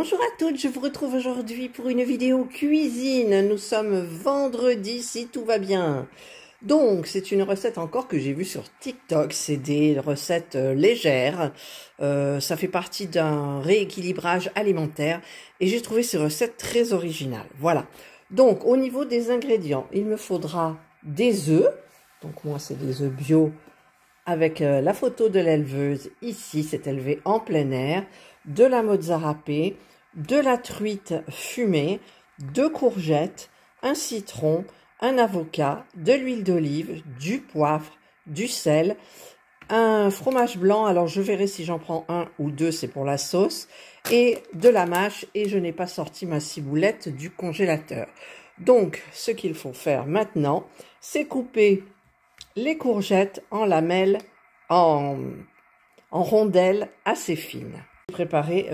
Bonjour à toutes, je vous retrouve aujourd'hui pour une vidéo cuisine. Nous sommes vendredi si tout va bien. Donc, c'est une recette encore que j'ai vue sur TikTok. C'est des recettes légères. Ça fait partie d'un rééquilibrage alimentaire. Et j'ai trouvé ces recettes très originales. Voilà. Donc, au niveau des ingrédients, il me faudra des œufs. Donc, moi, c'est des œufs bio avec la photo de l'éleveuse. Ici, c'est élevé en plein air. De la mozza râpée, de la truite fumée, 2 courgettes, un citron, un avocat, de l'huile d'olive, du poivre, du sel, un fromage blanc, alors je verrai si j'en prends 1 ou 2, c'est pour la sauce, et de la mâche, et je n'ai pas sorti ma ciboulette du congélateur. Donc, ce qu'il faut faire maintenant, c'est couper les courgettes en lamelles, en rondelles assez fines. J'ai préparé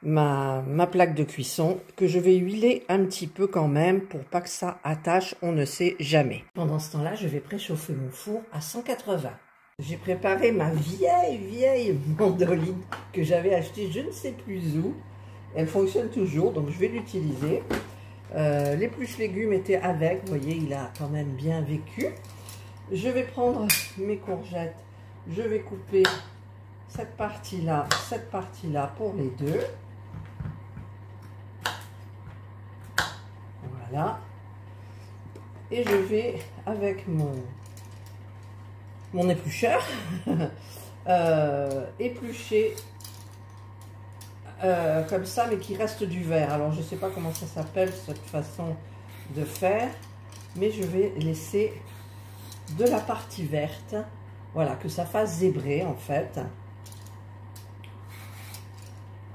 ma plaque de cuisson que je vais huiler un petit peu quand même pour pas que ça attache, on ne sait jamais. Pendant ce temps-là, je vais préchauffer mon four à 180. J'ai préparé ma vieille mandoline que j'avais achetée je ne sais plus où. Elle fonctionne toujours, donc je vais l'utiliser. L'épluche légumes était avec, vous voyez, il a quand même bien vécu. Je vais prendre mes courgettes, je vais couper cette partie-là pour les deux. Voilà. Et je vais, avec mon éplucheur, éplucher comme ça, mais qui reste du vert. Alors, je ne sais pas comment ça s'appelle, cette façon de faire, mais je vais laisser de la partie verte. Voilà, que ça fasse zébrer, en fait.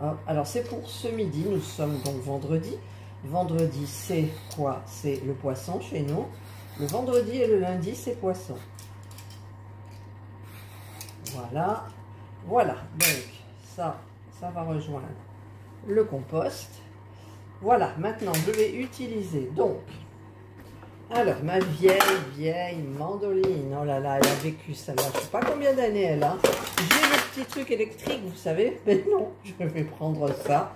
Hop. Alors, c'est pour ce midi, nous sommes donc vendredi. Vendredi, c'est quoi? C'est le poisson chez nous. Le vendredi et le lundi, c'est poisson. Voilà. Voilà. Donc, ça va rejoindre le compost. Voilà. Maintenant, je vais utiliser donc... Alors, ma vieille mandoline. Oh là là, elle a vécu celle-là. Je ne sais pas combien d'années elle a. J'ai le petit truc électrique, vous savez. Mais non, je vais prendre ça.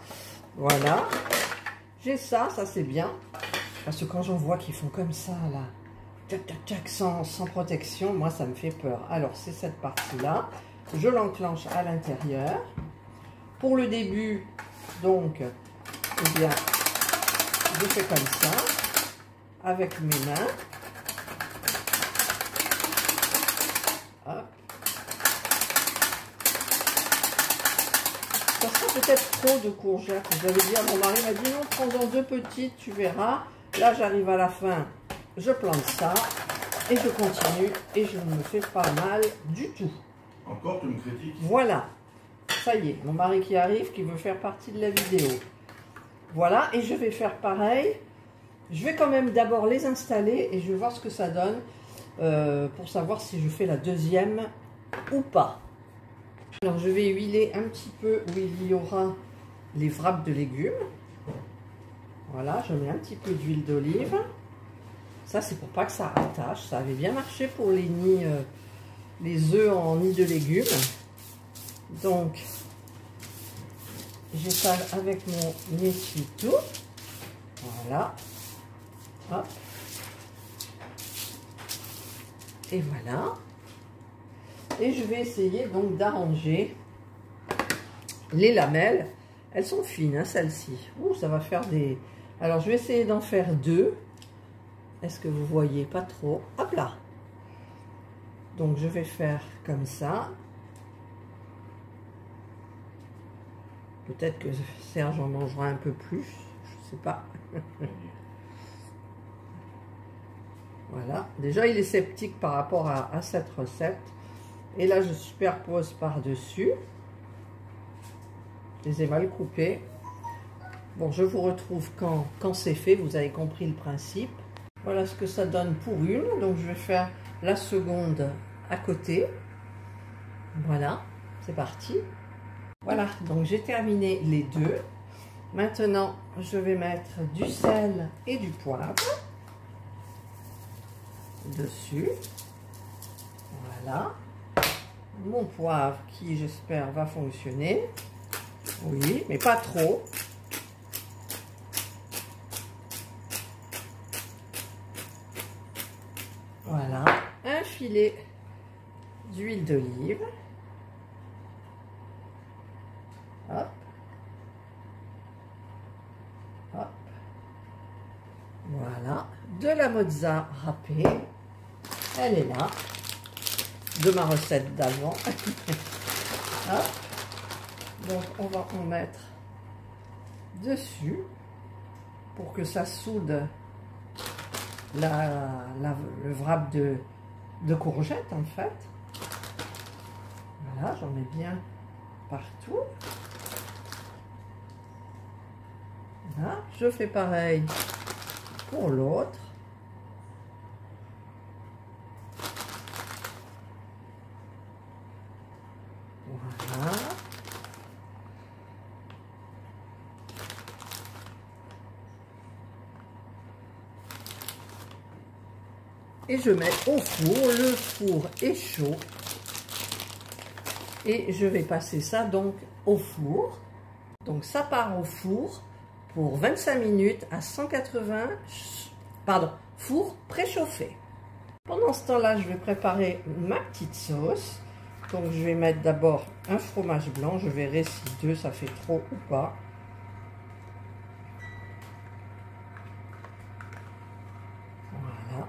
Voilà. J'ai ça c'est bien. Parce que quand j'en vois qu'ils font comme ça, là, tac, tac, tac, sans protection, moi, ça me fait peur. Alors, c'est cette partie-là. Je l'enclenche à l'intérieur. Pour le début, donc, eh bien, je fais comme ça. Avec mes mains. Hop. Ça sera peut-être trop de courgettes. Vous allez dire, mon mari m'a dit non, prends-en 2 petites, tu verras. Là, j'arrive à la fin, je plante ça et je continue et je ne me fais pas mal du tout. Encore, tu me critiques. Voilà. Ça y est, mon mari qui arrive, qui veut faire partie de la vidéo. Voilà, et je vais faire pareil. Je vais quand même d'abord les installer et je vais voir ce que ça donne pour savoir si je fais la deuxième ou pas. Alors je vais huiler un petit peu où il y aura les wraps de légumes. Voilà, je mets un petit peu d'huile d'olive. Ça c'est pour pas que ça attache. Ça avait bien marché pour les nids, les œufs en nid de légumes. Donc j'étale avec mon essuie-tout. Voilà. Hop. Et voilà. Et je vais essayer donc d'arranger les lamelles. Elles sont fines, hein, celles-ci. Ouh, ça va faire des... Alors, je vais essayer d'en faire 2. Est-ce que vous voyez? Pas trop. Hop là. Donc, je vais faire comme ça. Peut-être que Serge en mangera un peu plus. Je sais pas. Voilà, déjà il est sceptique par rapport à cette recette. Et là je superpose par-dessus. Je les ai mal coupés. Bon, je vous retrouve quand c'est fait, vous avez compris le principe. Voilà ce que ça donne pour une. Donc je vais faire la seconde à côté. Voilà, c'est parti. Voilà, donc j'ai terminé les deux. Maintenant, je vais mettre du sel et du poivre dessus. Voilà. Mon poivre qui, j'espère, va fonctionner. Oui, mais pas trop. Voilà, un filet d'huile d'olive. Hop. Hop. Voilà, de la mozza râpée. Elle est là, de ma recette d'avant. Hop. Donc on va en mettre dessus pour que ça soude le wrap de courgettes en fait. Voilà, j'en mets bien partout. Voilà, je fais pareil pour l'autre. Voilà. Et je mets au four, le four est chaud. Et je vais passer ça donc au four. Donc ça part au four pour 25 minutes à 180, pardon, four préchauffé. Pendant ce temps-là, je vais préparer ma petite sauce. Donc je vais mettre d'abord un fromage blanc, je verrai si 2 ça fait trop ou pas. Voilà.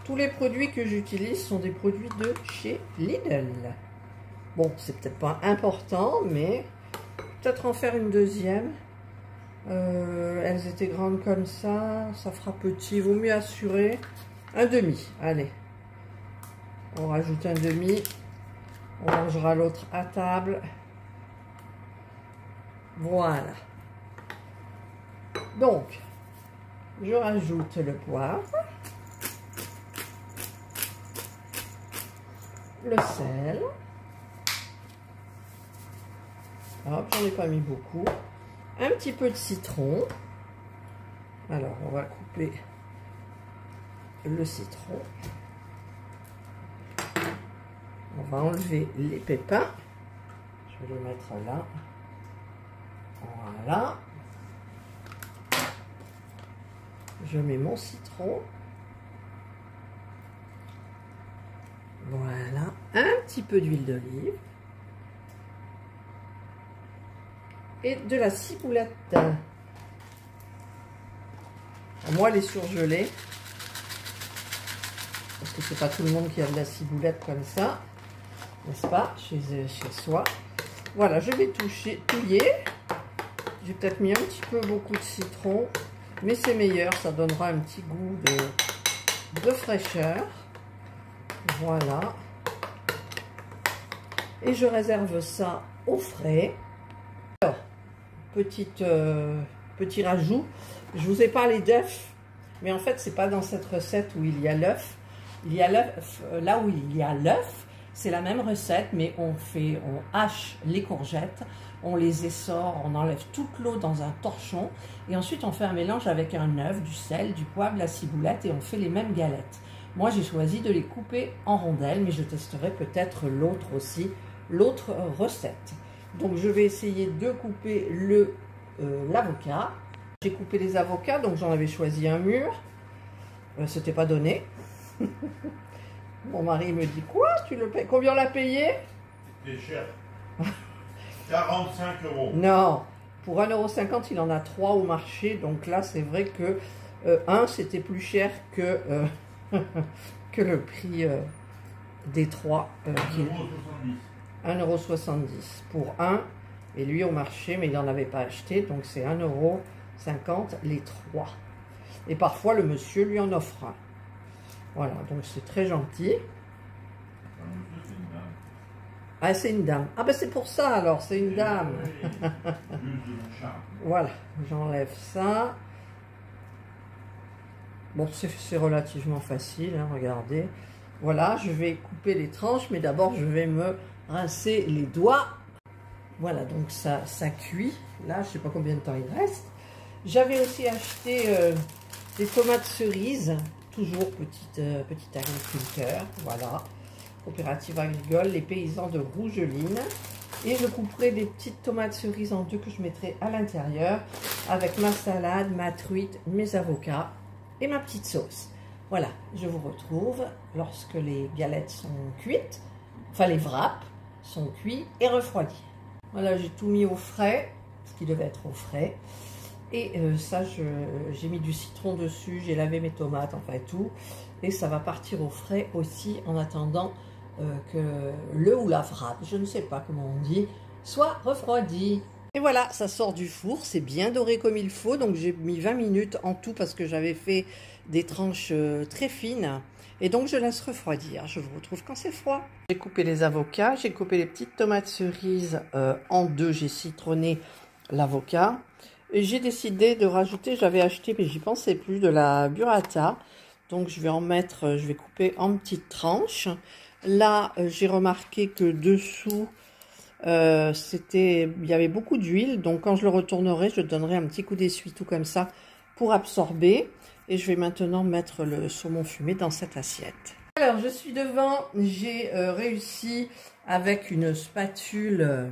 Tous les produits que j'utilise sont des produits de chez Lidl. Bon, c'est peut-être pas important, mais peut-être en faire une deuxième. Elles étaient grandes comme ça fera petit, vaut mieux assurer. Un demi, allez. On rajoute un demi. On mangera l'autre à table. Voilà. Donc, je rajoute le poivre. Le sel. Hop, j'en ai pas mis beaucoup. Un petit peu de citron. Alors, on va couper le citron. On va enlever les pépins. Je vais les mettre là. Voilà. Je mets mon citron. Voilà. Un petit peu d'huile d'olive. Et de la ciboulette. Moi, les surgelés. Parce que c'est pas tout le monde qui a de la ciboulette comme ça. N'est-ce pas? Chez soi. Voilà, je vais touiller. J'ai peut-être mis un petit peu beaucoup de citron. Mais c'est meilleur. Ça donnera un petit goût de fraîcheur. Voilà. Et je réserve ça au frais. Alors, petit rajout. Je vous ai parlé d'œuf. Mais en fait, c'est pas dans cette recette où il y a l'œuf. Il y a l'œuf, là où il y a l'œuf, c'est la même recette, mais on hache les courgettes, on les essore, on enlève toute l'eau dans un torchon, et ensuite on fait un mélange avec un œuf, du sel, du poivre, la ciboulette, et on fait les mêmes galettes. Moi, j'ai choisi de les couper en rondelles, mais je testerai peut-être l'autre aussi, l'autre recette. Donc, je vais essayer de couper l'avocat. J'ai coupé les avocats, donc j'en avais choisi un mûr. C'était pas donné. Mon mari me dit, quoi, tu le payes? Combien on l'a payé? C'était cher. 45 €. Non, pour 1,50 €, il en a 3 au marché. Donc là, c'est vrai que c'était plus cher que, que le prix des 3. 1,70 € pour un. Et lui au marché, mais il n'en avait pas acheté. Donc c'est 1,50 € les 3. Et parfois, le monsieur lui en offre un. Voilà, donc c'est très gentil. Ah, c'est une dame. Ah ben c'est pour ça alors, c'est une dame. Voilà, j'enlève ça. Bon, c'est relativement facile, hein, regardez. Voilà, je vais couper les tranches, mais d'abord je vais me rincer les doigts. Voilà, donc ça cuit. Là, je ne sais pas combien de temps il reste. J'avais aussi acheté des tomates cerises. Toujours petit agriculteur, voilà, coopérative agricole, les paysans de Rougeline. Et je couperai des petites tomates cerises en deux que je mettrai à l'intérieur avec ma salade, ma truite, mes avocats et ma petite sauce. Voilà, je vous retrouve lorsque les galettes sont cuites, enfin les wraps sont cuits et refroidis. Voilà, j'ai tout mis au frais, ce qui devait être au frais. Et ça, j'ai mis du citron dessus, j'ai lavé mes tomates, enfin tout. Et ça va partir au frais aussi en attendant que le ou la wrap, je ne sais pas comment on dit, soit refroidi. Et voilà, ça sort du four, c'est bien doré comme il faut. Donc j'ai mis 20 minutes en tout parce que j'avais fait des tranches très fines. Et donc je laisse refroidir. Je vous retrouve quand c'est froid. J'ai coupé les avocats, j'ai coupé les petites tomates cerises en deux. J'ai citronné l'avocat. Et j'ai décidé de rajouter, j'avais acheté, mais j'y pensais plus, de la burrata. Donc je vais en mettre, je vais couper en petites tranches. Là, j'ai remarqué que dessous, il y avait beaucoup d'huile. Donc quand je le retournerai, je donnerai un petit coup d'essuie tout comme ça pour absorber. Et je vais maintenant mettre le saumon fumé dans cette assiette. Alors je suis devant, j'ai réussi avec une spatule,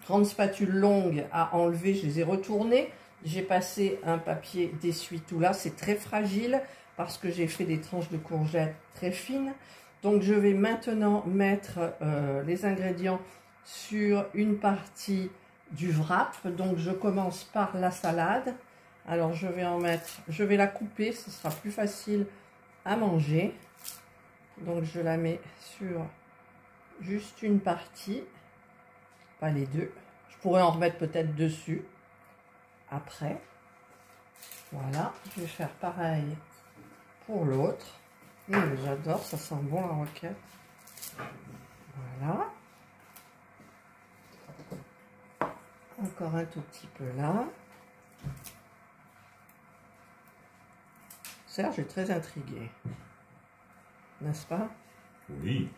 grande spatule longue à enlever, je les ai retournés. J'ai passé un papier d'essuie-tout là, c'est très fragile parce que j'ai fait des tranches de courgettes très fines. Donc je vais maintenant mettre les ingrédients sur une partie du wrap. Donc je commence par la salade. Alors je vais en mettre, je vais la couper, ce sera plus facile à manger. Donc je la mets sur juste une partie, pas les deux. Je pourrais en remettre peut-être dessus après. Voilà, je vais faire pareil pour l'autre. J'adore, ça sent bon la roquette. Voilà. Encore un tout petit peu là. Serge est très intrigué. N'est-ce pas? Oui.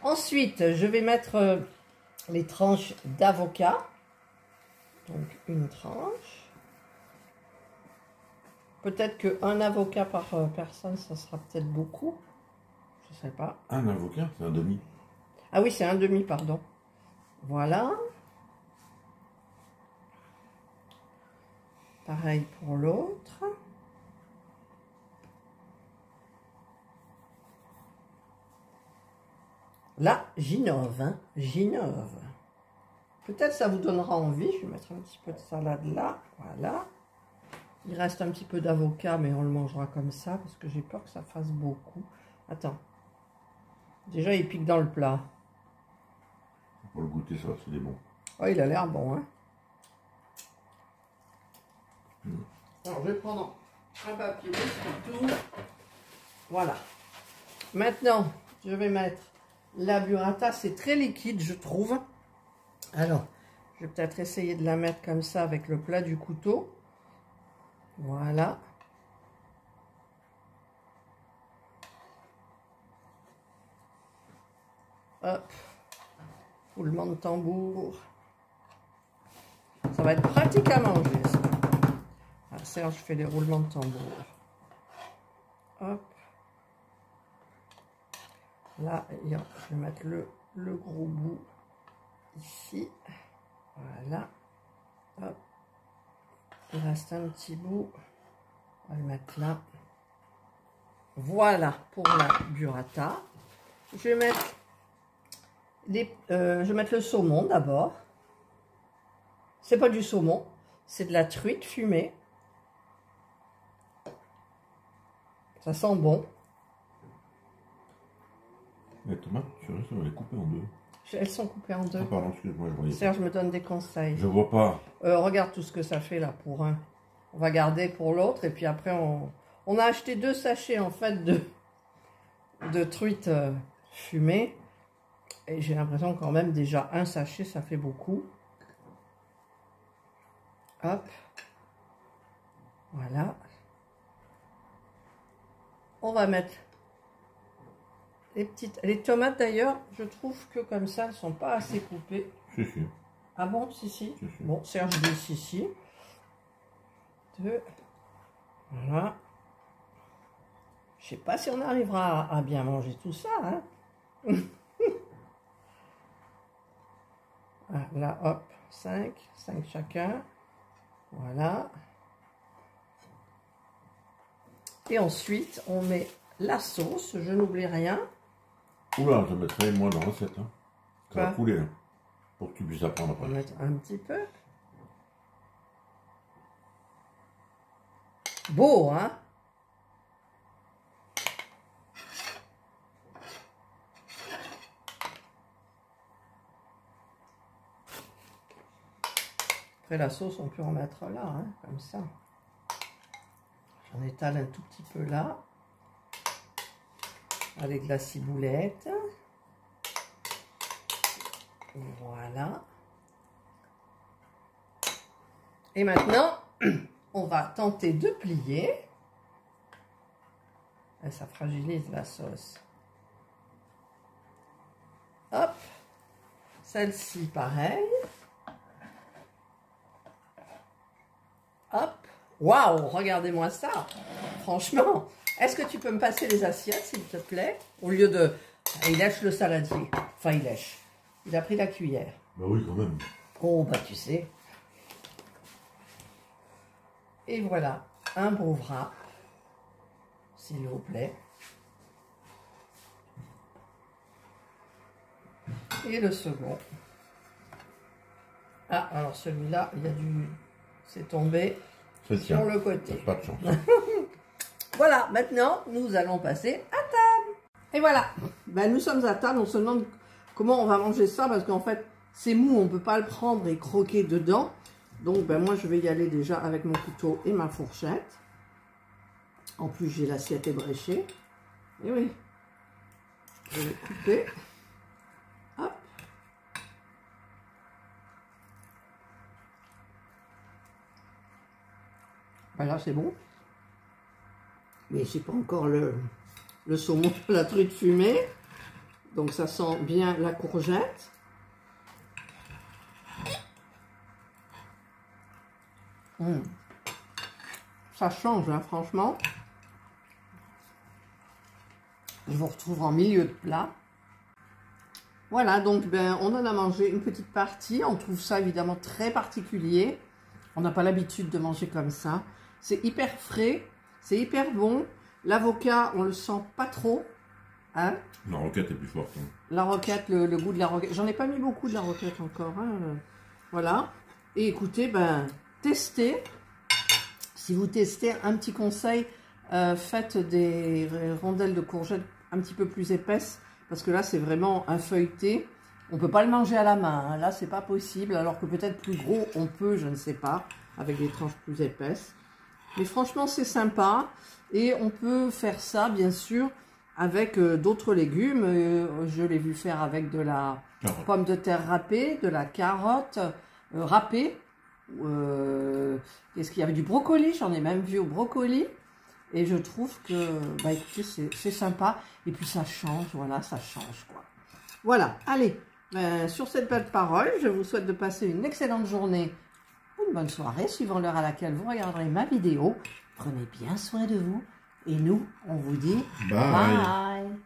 Ensuite, je vais mettre les tranches d'avocat. Donc une tranche. Peut-être qu'un avocat par personne, ça sera peut-être beaucoup. Je ne sais pas. Un avocat, c'est un demi. Ah oui, c'est un demi, pardon. Voilà. Pareil pour l'autre. Là, j'innove, hein, j'innove. Peut-être ça vous donnera envie. Je vais mettre un petit peu de salade là. Voilà. Il reste un petit peu d'avocat, mais on le mangera comme ça parce que j'ai peur que ça fasse beaucoup. Attends. Déjà, il pique dans le plat. Pour le goûter, ça, c'est bon. Oh, il a l'air bon, hein. Alors, je vais prendre un papier tout. Voilà. Maintenant, je vais mettre la burrata. C'est très liquide, je trouve. Alors, je vais peut-être essayer de la mettre comme ça avec le plat du couteau. Voilà. Hop. Roulement de tambour. Ça va être pratique à manger, ça. Ah, Serge fait des roulements de tambour. Hop. Là, je vais mettre le gros bout ici. Voilà. Hop. Il reste un petit bout. On va le mettre là. Voilà pour la burrata. Je vais mettre je vais mettre le saumon d'abord. C'est pas du saumon, c'est de la truite fumée. Ça sent bon. Les tomates, tu risques de les couper en deux. Elles sont coupées en deux. Ah, pardon, excuse-moi, je voyais. Serge me donne des conseils. Je vois pas. Regarde tout ce que ça fait là pour un. On va garder pour l'autre et puis après on a acheté 2 sachets en fait de truite fumée. Et j'ai l'impression quand même déjà un sachet ça fait beaucoup. Hop. Voilà. On va mettre les tomates d'ailleurs, je trouve que comme ça elles sont pas assez coupées. Si, si. Ah bon, si, si. Si, si. Bon, Serge dit si, si. 2. Voilà. Je sais pas si on arrivera à bien manger tout ça, hein. Là, hop, 5 chacun. Voilà. Et ensuite, on met la sauce. Je n'oublie rien. Oula, je mettrai moi dans la recette. Hein. Ça va Quoi? couler, hein, pour que tu puisses apprendre On après. va mettre un petit peu. Beau, hein? Après la sauce, on peut en mettre là, hein, comme ça. J'en étale un tout petit peu là. Avec la ciboulette. Voilà. Et maintenant, on va tenter de plier. Et ça fragilise la sauce. Hop. Celle-ci, pareil. Hop. Waouh, regardez-moi ça. Franchement, est-ce que tu peux me passer les assiettes, s'il te plaît? Au lieu de... Il lèche le saladier. Enfin, il lèche. Il a pris la cuillère. Bah oui, quand même. Oh, bah tu sais. Et voilà, un beau wrap, s'il vous plaît. Et le second. Ah, alors celui-là, il y a du... C'est tombé sur le côté. Pas de chance. Voilà, maintenant, nous allons passer à table. Et voilà, ben, nous sommes à table. On se demande comment on va manger ça, parce qu'en fait, c'est mou, on ne peut pas le prendre et croquer dedans. Donc, ben, moi, je vais y aller déjà avec mon couteau et ma fourchette. En plus, j'ai l'assiette ébréchée. Et oui, je vais couper. Hop. Ben là, c'est bon. Mais j'ai pas encore le saumon, la truite fumée. Donc, ça sent bien la courgette. Ça change, hein, franchement. Je vous retrouve en milieu de plat. Voilà, donc ben, on en a mangé une petite partie. On trouve ça évidemment très particulier. On n'a pas l'habitude de manger comme ça. C'est hyper frais, c'est hyper bon. L'avocat, on le sent pas trop. Hein? La roquette est plus forte. Hein. La roquette, le goût de la roquette. J'en ai pas mis beaucoup de la roquette encore. Hein. Voilà. Et écoutez, ben, testez. Si vous testez, un petit conseil, faites des rondelles de courgettes un petit peu plus épaisses, parce que là, c'est vraiment un feuilleté. On ne peut pas le manger à la main, hein. Là, c'est pas possible, alors que peut-être plus gros, on peut, je ne sais pas, avec des tranches plus épaisses. Mais franchement, c'est sympa, et on peut faire ça, bien sûr, avec d'autres légumes. Je l'ai vu faire avec de la pomme de terre râpée, de la carotte râpée. Qu'est-ce qu'il y avait? Du brocoli, j'en ai même vu au brocoli. Et je trouve que, bah écoutez, c'est sympa. Et puis ça change, voilà, ça change quoi. Voilà, allez, sur cette belle parole, je vous souhaite de passer une excellente journée, une bonne soirée, suivant l'heure à laquelle vous regarderez ma vidéo. Prenez bien soin de vous. Et nous, on vous dit bye. bye.